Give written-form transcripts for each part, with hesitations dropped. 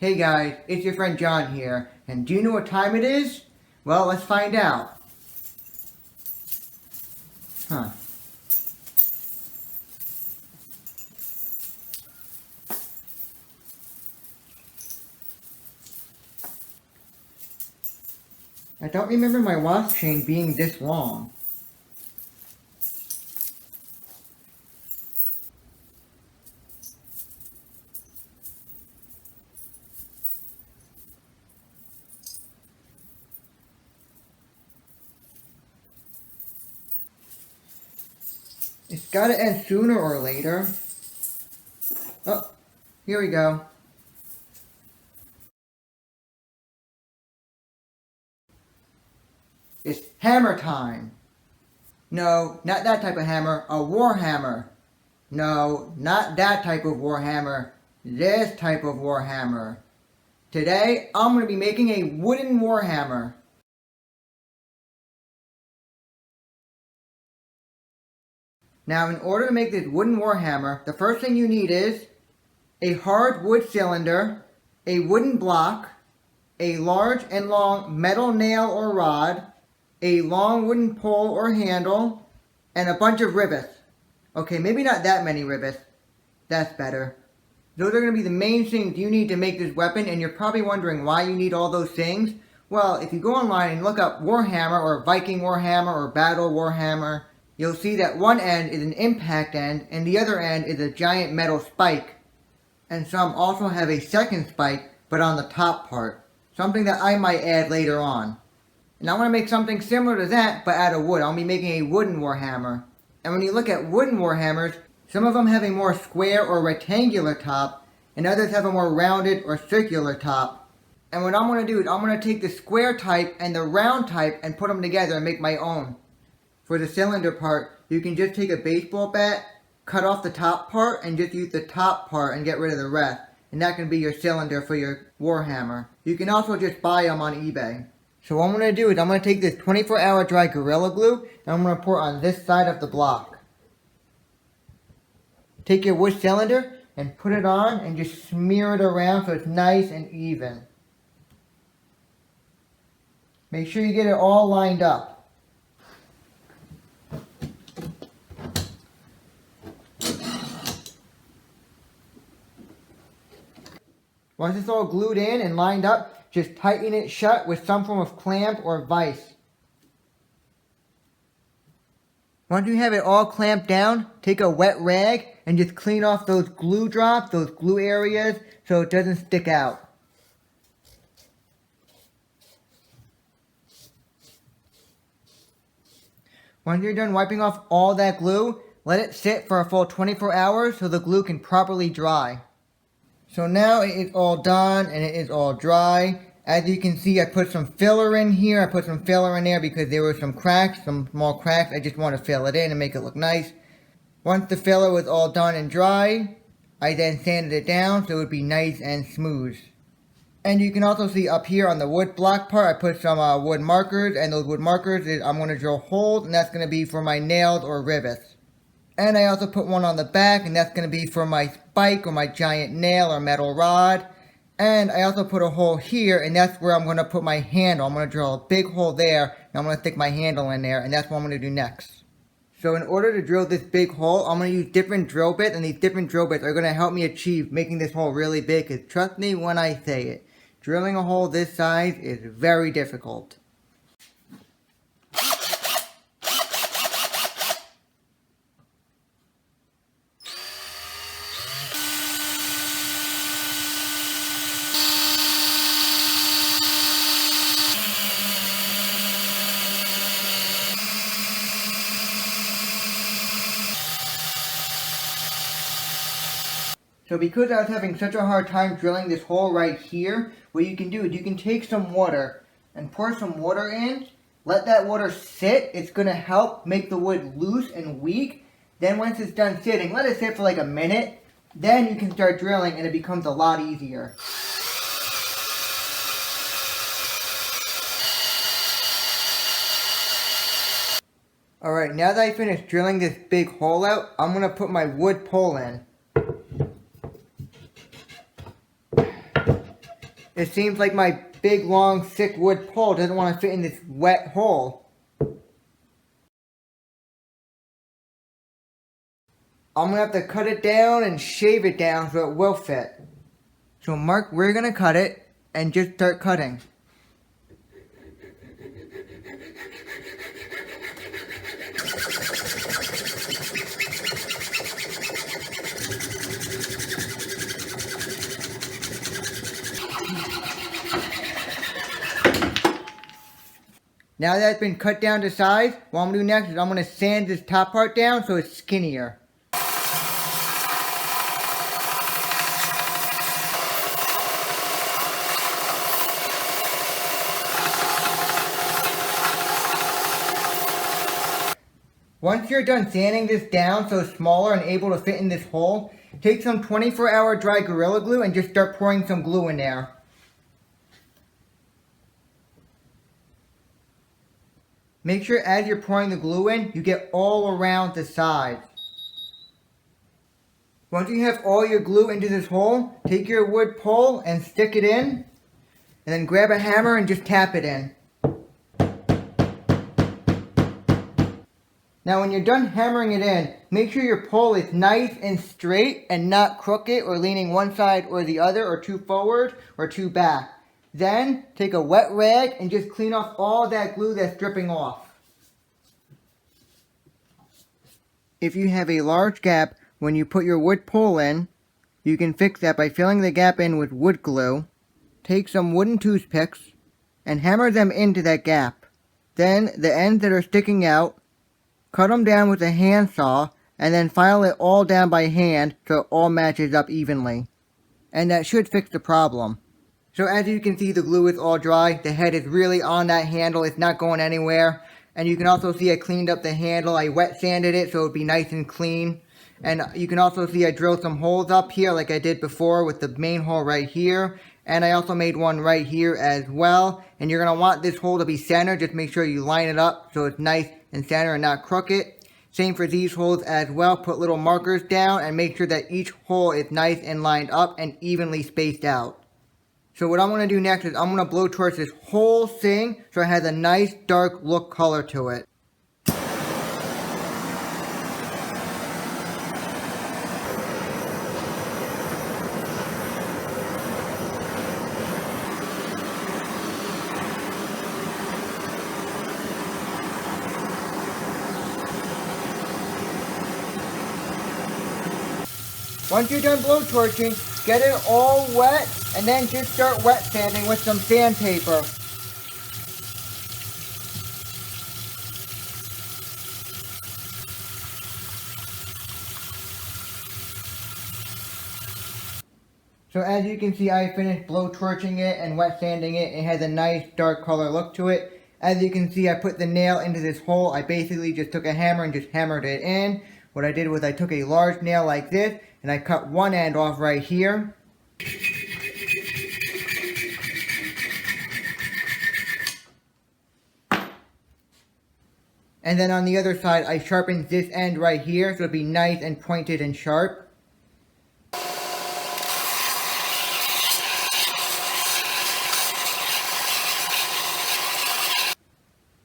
Hey guys, it's your friend John here, and do you know what time it is? Well, let's find out. Huh. I don't remember my watch chain being this long. It's gotta end sooner or later. Oh, here we go. It's hammer time. No, not that type of hammer, a Warhammer. No, not that type of Warhammer, this type of Warhammer. Today, I'm going to be making a wooden Warhammer. Now, in order to make this wooden Warhammer, the first thing you need is a hard wood cylinder, a wooden block, a large and long metal nail or rod, a long wooden pole or handle, and a bunch of rivets. Okay, maybe not that many rivets. That's better. Those are going to be the main things you need to make this weapon, and you're probably wondering why you need all those things. Well, if you go online and look up Warhammer or Viking Warhammer or Battle Warhammer, you'll see that one end is an impact end and the other end is a giant metal spike. And some also have a second spike, but on the top part. Something that I might add later on. And I want to make something similar to that, but out of wood. I'll be making a wooden Warhammer. And when you look at wooden Warhammers, some of them have a more square or rectangular top, and others have a more rounded or circular top. And what I'm going to do is I'm going to take the square type and the round type and put them together and make my own. For the cylinder part, you can just take a baseball bat, cut off the top part, and just use the top part and get rid of the rest. And that can be your cylinder for your Warhammer. You can also just buy them on eBay. So what I'm going to do is I'm going to take this 24-hour dry Gorilla Glue and I'm going to pour it on this side of the block. Take your wood cylinder and put it on and just smear it around so it's nice and even. Make sure you get it all lined up. Once it's all glued in and lined up, just tighten it shut with some form of clamp or vise. Once you have it all clamped down, take a wet rag and just clean off those glue drops, those glue areas, so it doesn't stick out. Once you're done wiping off all that glue, let it sit for a full 24 hours so the glue can properly dry. So now it is all done and it is all dry. As you can see, I put some filler in here. I put some filler in there because there were some cracks, some small cracks. I just want to fill it in and make it look nice. Once the filler was all done and dry, I then sanded it down so it would be nice and smooth. And you can also see up here on the wood block part, I put some wood markers, and those wood markers, I'm going to drill holes, and that's going to be for my nails or rivets. And I also put one on the back, and that's going to be for my spike or my giant nail or metal rod. And I also put a hole here, and that's where I'm going to put my handle. I'm going to drill a big hole there, and I'm going to stick my handle in there, and that's what I'm going to do next. So in order to drill this big hole, I'm going to use different drill bits, and these different drill bits are going to help me achieve making this hole really big, because trust me when I say it, drilling a hole this size is very difficult. So because I was having such a hard time drilling this hole right here, what you can do is you can take some water and pour some water in, let that water sit. It's going to help make the wood loose and weak. Then once it's done sitting, let it sit for like a minute. Then you can start drilling and it becomes a lot easier. Alright, now that I finished drilling this big hole out, I'm going to put my wood pole in. It seems like my big, long, thick wood pole doesn't want to fit in this wet hole. I'm going to have to cut it down and shave it down so it will fit. So Mark, we're going to cut it and just start cutting. Now that it's been cut down to size, what I'm going to do next is I'm going to sand this top part down so it's skinnier. Once you're done sanding this down so it's smaller and able to fit in this hole, take some 24-hour dry Gorilla Glue and just start pouring some glue in there. Make sure as you're pouring the glue in, you get all around the sides. Once you have all your glue into this hole, take your wood pole and stick it in, and then grab a hammer and just tap it in. Now when you're done hammering it in, make sure your pole is nice and straight and not crooked or leaning one side or the other or too forward or too back. Then take a wet rag and just clean off all that glue that's dripping off. If you have a large gap when you put your wood pole in, you can fix that by filling the gap in with wood glue. Take some wooden toothpicks and hammer them into that gap. Then the ends that are sticking out, cut them down with a handsaw and then file it all down by hand so it all matches up evenly. And that should fix the problem. So as you can see, the glue is all dry. The head is really on that handle. It's not going anywhere. And you can also see I cleaned up the handle. I wet sanded it so it would be nice and clean. And you can also see I drilled some holes up here like I did before with the main hole right here. And I also made one right here as well. And you're going to want this hole to be centered. Just make sure you line it up so it's nice and center and not crooked. Same for these holes as well. Put little markers down and make sure that each hole is nice and lined up and evenly spaced out. So what I'm going to do next is I'm going to blowtorch this whole thing so it has a nice dark look color to it. Once you're done blowtorching, get it all wet and then just start wet sanding with some sandpaper. So as you can see, I finished blowtorching it and wet sanding it. It has a nice dark color look to it. As you can see, I put the nail into this hole. I basically just took a hammer and just hammered it in. What I did was I took a large nail like this and I cut one end off right here. And then on the other side, I sharpened this end right here so it'll be nice and pointed and sharp.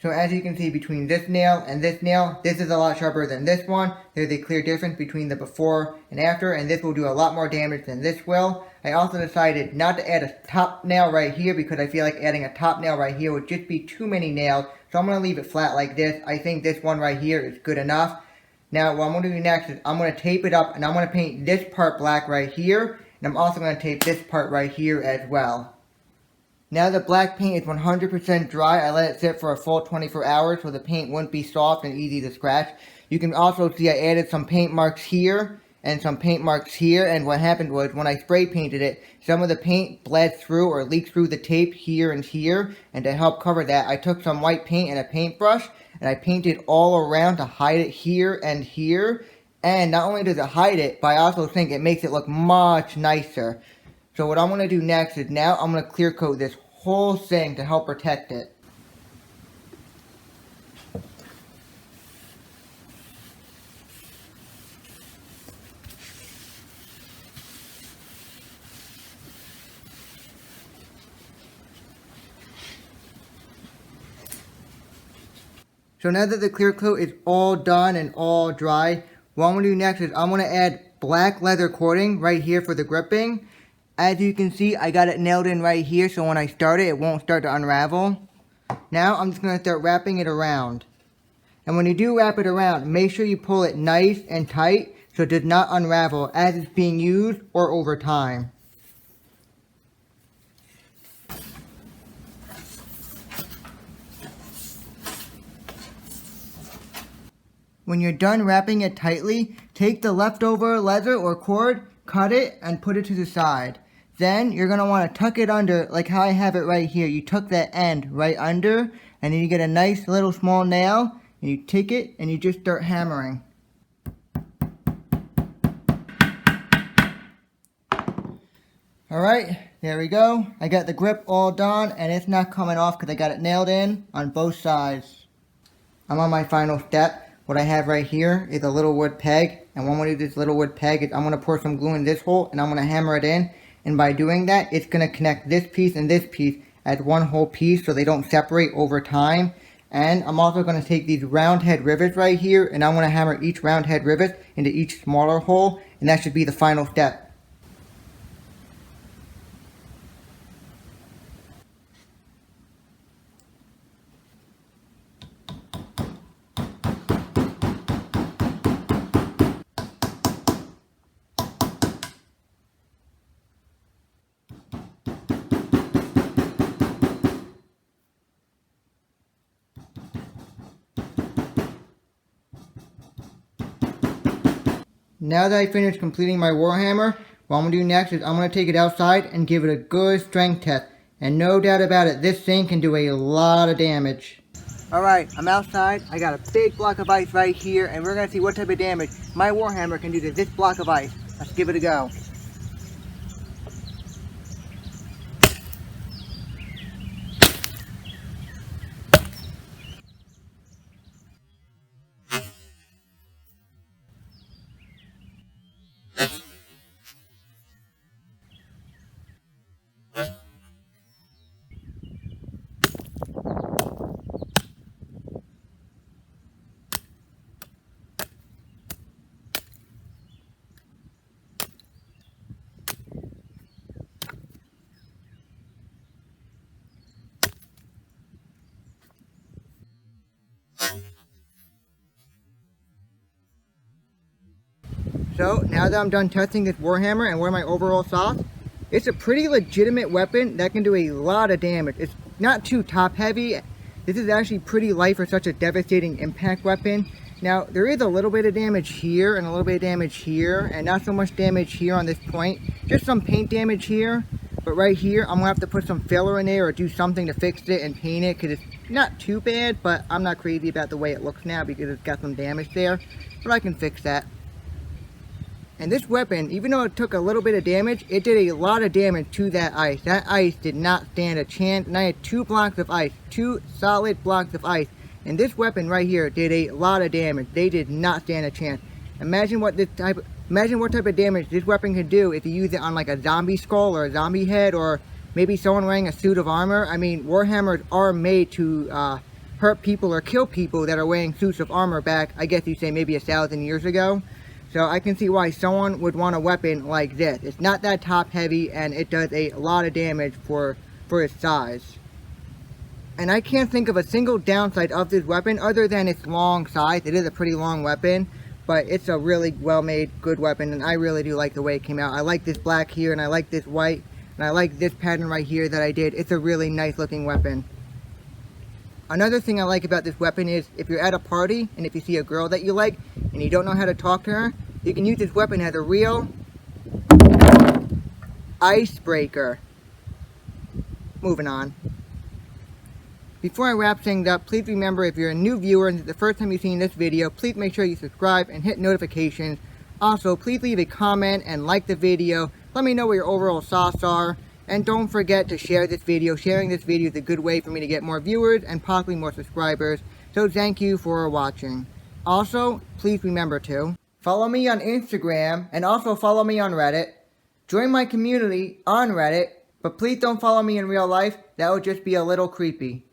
So as you can see between this nail and this nail, this is a lot sharper than this one. There's a clear difference between the before and after, and this will do a lot more damage than this will. I also decided not to add a top nail right here because I feel like adding a top nail right here would just be too many nails. So I'm going to leave it flat like this. I think this one right here is good enough. Now what I'm going to do next is I'm going to tape it up and I'm going to paint this part black right here. And I'm also going to tape this part right here as well. Now the black paint is 100% dry, I let it sit for a full 24 hours so the paint wouldn't be soft and easy to scratch. You can also see I added some paint marks here and some paint marks here, and what happened was when I spray painted it, some of the paint bled through or leaked through the tape here, and to help cover that, I took some white paint and a paintbrush and I painted all around to hide it here and here. And not only does it hide it, but I also think it makes it look much nicer. So what I'm going to do next is now I'm going to clear coat this whole thing to help protect it. So now that the clear coat is all done and all dry, what I'm going to do next is I'm going to add black leather coating right here for the gripping. As you can see, I got it nailed in right here, so when I start it, it won't start to unravel. Now I'm just going to start wrapping it around. And when you do wrap it around, make sure you pull it nice and tight so it does not unravel as it's being used or over time. When you're done wrapping it tightly, take the leftover leather or cord, cut it, and put it to the side. Then you're going to want to tuck it under like how I have it right here. You tuck that end right under, and then you get a nice little small nail, and you take it and you just start hammering. Alright, there we go. I got the grip all done, and it's not coming off because I got it nailed in on both sides. I'm on my final step. What I have right here is a little wood peg, and what I'm going to do with this little wood peg is I'm going to pour some glue in this hole, and I'm going to hammer it in, and by doing that, it's going to connect this piece and this piece as one whole piece so they don't separate over time. And I'm also going to take these round head rivets right here, and I'm going to hammer each round head rivet into each smaller hole, and that should be the final step. Now that I finished completing my Warhammer, what I'm going to do next is I'm going to take it outside and give it a good strength test. And no doubt about it, this thing can do a lot of damage. Alright, I'm outside. I got a big block of ice right here, and we're going to see what type of damage my Warhammer can do to this block of ice. Let's give it a go. So, now that I'm done testing this Warhammer and what are my overall thoughts, it's a pretty legitimate weapon that can do a lot of damage. It's not too top heavy. This is actually pretty light for such a devastating impact weapon. Now, there is a little bit of damage here and a little bit of damage here, and not so much damage here on this point. Just some paint damage here, but right here, I'm going to have to put some filler in there or do something to fix it and paint it, because it's not too bad, but I'm not crazy about the way it looks now because it's got some damage there, but I can fix that. And this weapon, even though it took a little bit of damage, it did a lot of damage to that ice. That ice did not stand a chance, and I had 2 blocks of ice, 2 solid blocks of ice. And this weapon right here did a lot of damage. They did not stand a chance. Imagine what type of damage this weapon could do if you use it on like a zombie skull or a zombie head, or maybe someone wearing a suit of armor. I mean, Warhammers are made to hurt people or kill people that are wearing suits of armor back, I guess you'd say maybe 1,000 years ago. So I can see why someone would want a weapon like this. It's not that top heavy, and it does a lot of damage for its size. And I can't think of a single downside of this weapon other than its long size. It is a pretty long weapon, but it's a really well made, good weapon, and I really do like the way it came out. I like this black here, and I like this white, and I like this pattern right here that I did. It's a really nice looking weapon. Another thing I like about this weapon is if you're at a party and if you see a girl that you like and you don't know how to talk to her, you can use this weapon as a real icebreaker. Moving on. Before I wrap things up, please remember, if you're a new viewer and it's the first time you've seen this video, please make sure you subscribe and hit notifications. Also, please leave a comment and like the video. Let me know what your overall thoughts are. And don't forget to share this video. Sharing this video is a good way for me to get more viewers and possibly more subscribers. So thank you for watching. Also, please remember to follow me on Instagram and also follow me on Reddit. Join my community on Reddit, but please don't follow me in real life. That would just be a little creepy.